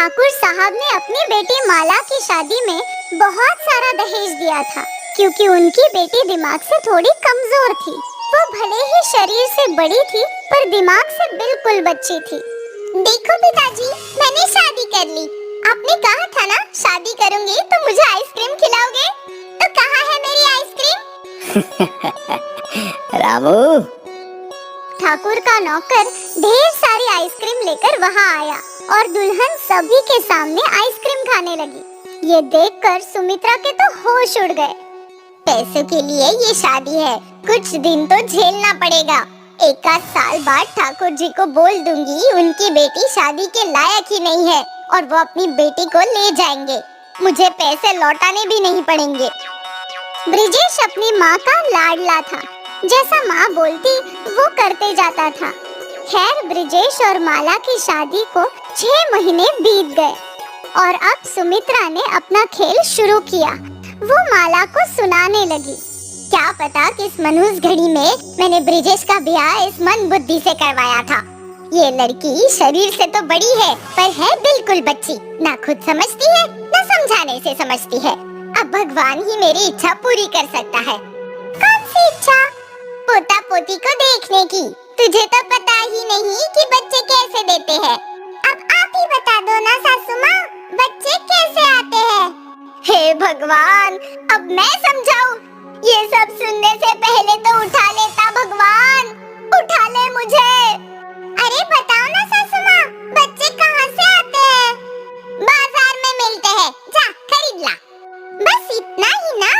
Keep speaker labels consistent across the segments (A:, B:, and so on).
A: ठाकुर साहब ने अपनी बेटी माला की शादी में बहुत सारा दहेज दिया था, क्योंकि उनकी बेटी दिमाग से थोड़ी कमजोर थी। वो भले ही शरीर से बड़ी थी, पर दिमाग से बिल्कुल बच्ची थी। देखो पिताजी, मैंने शादी कर ली। आपने कहा था ना शादी करूंगी तो मुझे आइसक्रीम खिलाओगे, तो कहाँ है मेरी आइसक्रीम?
B: रामू।
A: ठाकुर का नौकर ढेर सारी आइसक्रीम लेकर वहाँ आया और दुल्हन सभी के सामने आइसक्रीम खाने लगी। ये देखकर सुमित्रा के तो होश उड़ गए। पैसों के लिए ये शादी है, कुछ दिन तो झेलना पड़ेगा। एक आध साल बाद ठाकुर जी को बोल दूंगी उनकी बेटी शादी के लायक ही नहीं है और वो अपनी बेटी को ले जाएंगे। मुझे पैसे लौटाने भी नहीं पड़ेंगे। ब्रिजेश अपनी माँ का लाडला था, जैसा माँ बोलती वो करते जाता था। खैर ब्रिजेश और माला की शादी को 6 महीने बीत गए और अब सुमित्रा ने अपना खेल शुरू किया। वो माला को सुनाने लगी, क्या पता किस मनुष्य घड़ी में मैंने ब्रिजेश का ब्याह इस मन बुद्धि से करवाया था। ये लड़की शरीर से तो बड़ी है, पर है बिल्कुल बच्ची, ना खुद समझती है ना समझाने से समझती है। अब भगवान ही मेरी इच्छा पूरी कर सकता है। कौन सी इच्छा? पोता पोती को देखने की। तुझे तो पता ही नहीं कि बच्चे कैसे देते हैं। अब आप ही बता दो ना सासू माँ, बच्चे कैसे आते हैं? हे भगवान, अब मैं समझाऊं? ये सब सुनने से पहले तो उठा लेता भगवान, उठा ले मुझे। अरे बताओ ना सासू माँ, बच्चे कहाँ से आते हैं? बाजार में मिलते हैं, जा खरीद ला। बस इतना ही ना?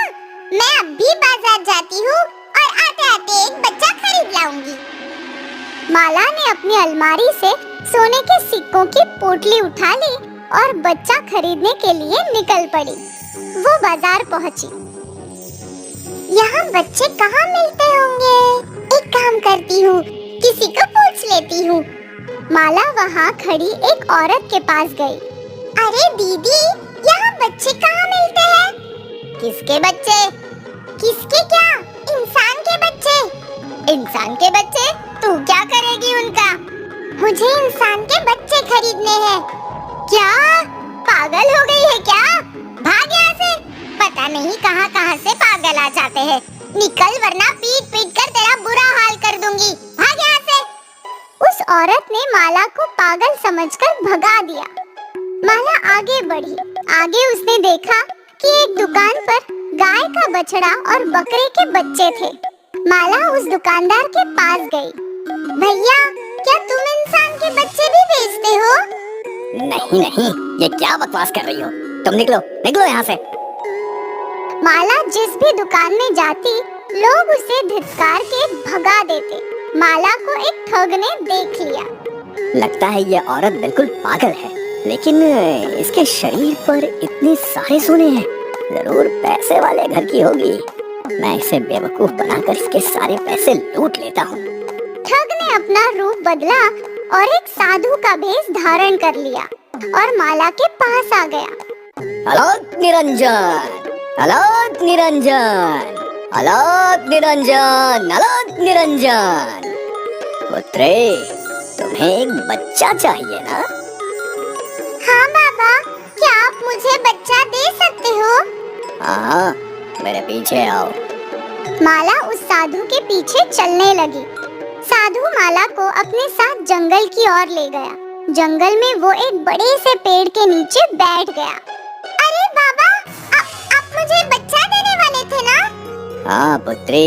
A: मैं अब भी बाजार जाती हूँ और आते आते एक बच्चा खरीद लाऊंगी। माला ने अपनी अलमारी से सोने के सिक्कों की पोटली उठा ली और बच्चा खरीदने के लिए निकल पड़ी। वो बाजार पहुंची। यहाँ बच्चे कहाँ मिलते होंगे? एक काम करती हूँ, किसी को पूछ लेती हूँ। माला वहाँ खड़ी एक औरत के पास गई। अरे दीदी, यहाँ बच्चे कहाँ मिलते हैं? किसके बच्चे? किसके क्या? इंसान के बच्चे। इंसान के बच्चे? तू क्या करेगी उनका? मुझे इंसान के बच्चे खरीदने हैं। क्या पागल हो गई है क्या? भाग यहाँ से। पता नहीं कहाँ कहाँ से पागल आ जाते हैं। निकल वरना पीट पीट कर तेरा बुरा हाल कर दूंगी। भाग यहाँ से। उस औरत ने माला को पागल समझकर भगा दिया। माला आगे बढ़ी। आगे उसने देखा कि एक दुकान पर गाय का बछड़ा और बकरे के बच्चे थे। माला उस दुकानदार के पास गई। भैया, क्या तुम इंसान के बच्चे भी बेचते हो?
B: नहीं नहीं, ये क्या बकवास कर रही हो? तुम निकलो निकलो यहाँ से।
A: माला जिस भी दुकान में जाती, लोग उसे धिक्कार के भगा देते। माला को एक ठग ने देख लिया।
B: लगता है ये औरत बिल्कुल पागल है, लेकिन इसके शरीर पर इतने सारे सोने हैं, जरूर पैसे वाले घर की होगी। मैं इसे बेवकूफ बनाकर इसके सारे पैसे लूट लेता हूँ।
A: ठग ने अपना रूप बदला और एक साधु का भेष धारण कर लिया और माला के पास आ गया।
B: अलौट निरंजन, अलौट निरंजन, अलौट निरंजन, अलौट निरंजन। पुत्रे, तुम्हें एक बच्चा चाहिए ना?
A: हाँ बाबा, क्या आप मुझे बच्चा दे सकते हो?
B: हाँ, मेरे पीछे आओ।
A: माला उस साधु के पीछे चलने लगी। साधु माला को अपने साथ जंगल की ओर ले गया। जंगल में वो एक बड़े से पेड़ के नीचे बैठ गया। अरे बाबा, आप मुझे बच्चा देने वाले थे ना?
B: हाँ पुत्री,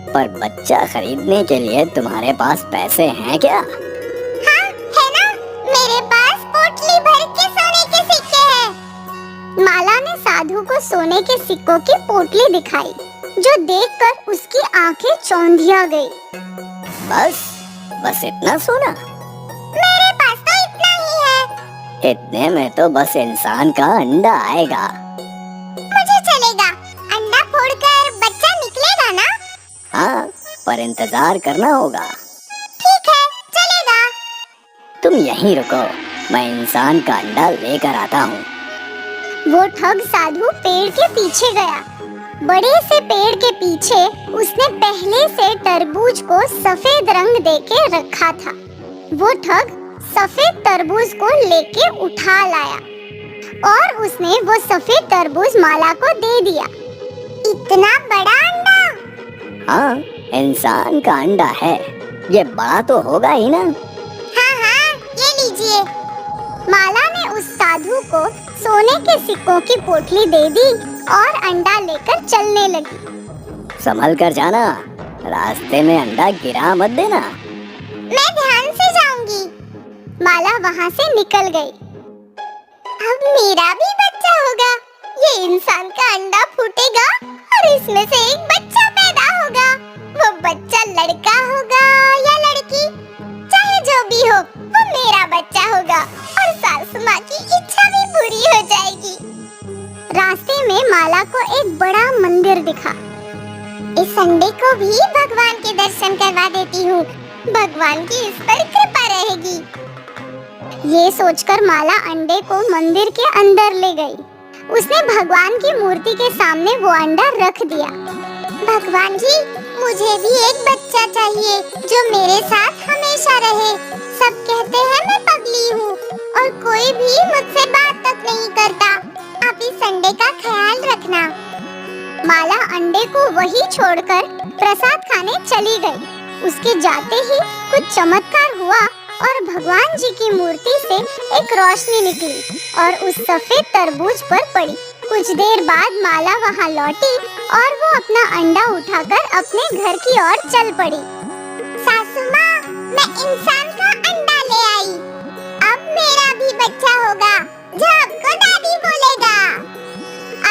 B: पर बच्चा खरीदने के लिए तुम्हारे पास पैसे हैं क्या?
A: हाँ, है ना, मेरे पास पोटली भर के सोने के सिक्के हैं। माला ने साधु को सोने के सिक्कों की पोटली दिखाई, जो देखकर उसकी आंखें चौंधिया गई।
B: बस इतना सोना?
A: मेरे पास तो इतना ही है।
B: इतने में तो बस इंसान का अंडा आएगा।
A: मुझे चलेगा, अंडा फोड़कर बच्चा निकलेगा ना?
B: हाँ, पर इंतजार करना होगा।
A: ठीक है, चलेगा।
B: तुम यहीं रुको, मैं इंसान का अंडा लेकर आता हूँ।
A: वो ठग साधु पेड़ के पीछे गया। बड़े से पेड़ के पीछे उसने पहले से तरबूज को सफेद रंग देके रखा था। वो ठग सफेद तरबूज को लेके उठा लाया और उसने वो सफेद तरबूज माला को दे दिया। इतना बड़ा अंडा?
B: हाँ, इंसान का अंडा है, ये बड़ा तो होगा ही ना।
A: हाँ हाँ, ये लीजिए। माला ने उस साधु को सोने के सिक्कों की पोटली दे दी और अंडा लेकर चलने लगी।
B: संभल कर जाना, रास्ते में अंडा गिरा मत देना।
A: मैं ध्यान से जाऊंगी। माला वहाँ से निकल गई। अब मेरा भी बच्चा होगा। ये इंसान का अंडा फूटेगा और इसमें से एक बच्चा पैदा होगा। वो बच्चा लड़का होगा या लड़की, चाहे जो भी हो, वो मेरा बच्चा होगा और सासू माँ की इच्छा भी पूरी हो जाएगी। रास्ते में माला को एक बड़ा मंदिर दिखा। इस अंडे को भी भगवान के दर्शन करवा देती हूँ, भगवान की इस पर कृपा रहेगी। ये सोचकर माला अंडे को मंदिर के अंदर ले गई। उसने भगवान की मूर्ति के सामने वो अंडा रख दिया। भगवान जी, मुझे भी एक बच्चा चाहिए जो मेरे साथ हमेशा रहे। सब कहते हैं मैं पगली हूँ और कोई भी मुझसे बात तक नहीं करता। आप इस अंडे का ख्याल रखना। माला अंडे को वहीं छोड़कर प्रसाद खाने चली गई। उसके जाते ही कुछ चमत्कार हुआ और भगवान जी की मूर्ति से एक रोशनी निकली और उस सफेद तरबूज पर पड़ी। कुछ देर बाद माला वहाँ लौटी और वो अपना अंडा उठाकर अपने घर की ओर चल पड़ी। सासू माँ, मैं इंसान का अंडा ले आई। अब मेरा भी बच्चा होगा जो आपको दादी बोलेगा।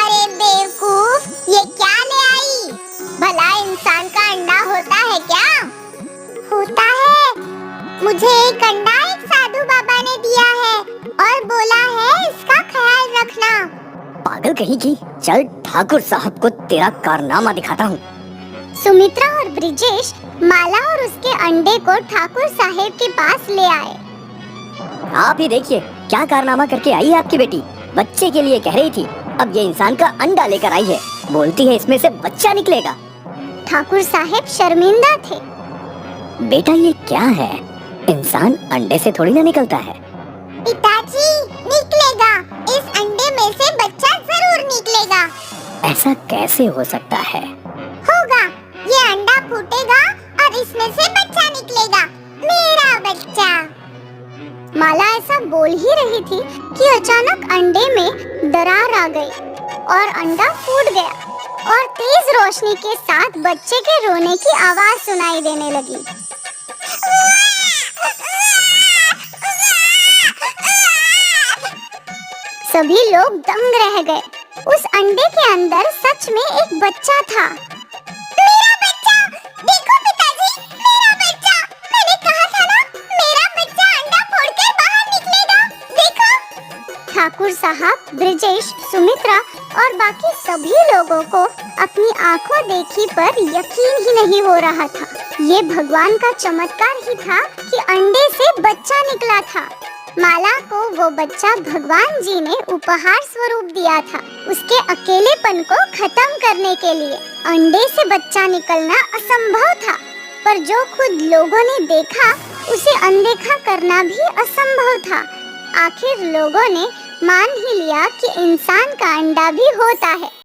A: अरे बेवकूफ, ये क्या ले आई? भला इंसान का अंडा होता है क्या? होता है। मुझे एक अंडा एक साधु बाबा ने दिया है और बोला है इसका ख्याल रखना।
B: पागल कहीं की, चल ठाकुर साहब को तेरा कारनामा दिखाता हूँ।
A: सुमित्रा और ब्रिजेश माला और उसके अंडे को ठाकुर साहेब के पास ले आए।
B: आप ही देखिए क्या कारनामा करके आई है आपकी बेटी। बच्चे के लिए कह रही थी, अब ये इंसान का अंडा लेकर आई है। बोलती है इसमें से बच्चा निकलेगा।
A: ठाकुर साहेब शर्मिंदा थे।
B: बेटा ये क्या है? इंसान अंडे से थोड़ी ना निकलता है।
A: पिताजी, निकलेगा। इस अंडे में से बच्चा जरूर निकलेगा।
B: ऐसा कैसे हो सकता है?
A: होगा, ये अंडा फूटेगा और इसमें से बच्चा निकलेगा, मेरा बच्चा। माला ऐसा बोल ही रही थी कि अचानक अंडे में दरार आ गई और अंडा फूट गया और तेज रोशनी के साथ बच्चे के रोने की आवाज सुनाई देने लगी। सभी लोग दंग रह गए। उस अंडे के अंदर सच में एक बच्चा था। मेरा बच्चा! देखो पिताजी, मेरा बच्चा! मैंने कहा था ना, मेरा बच्चा अंडा फोड़कर बाहर निकलेगा। देखो! ठाकुर साहब, ब्रिजेश, सुमित्रा और बाकी सभी लोगों को अपनी आंखों देखी पर यकीन ही नहीं हो रहा था। ये भगवान का चमत्कार ही था कि अंडे से बच्चा निकला था। माला को वो बच्चा भगवान जी ने उपहार स्वरूप दिया था, उसके अकेलेपन को खत्म करने के लिए। अंडे से बच्चा निकलना असंभव था, पर जो खुद लोगों ने देखा उसे अनदेखा करना भी असंभव था। आखिर लोगों ने मान ही लिया कि इंसान का अंडा भी होता है।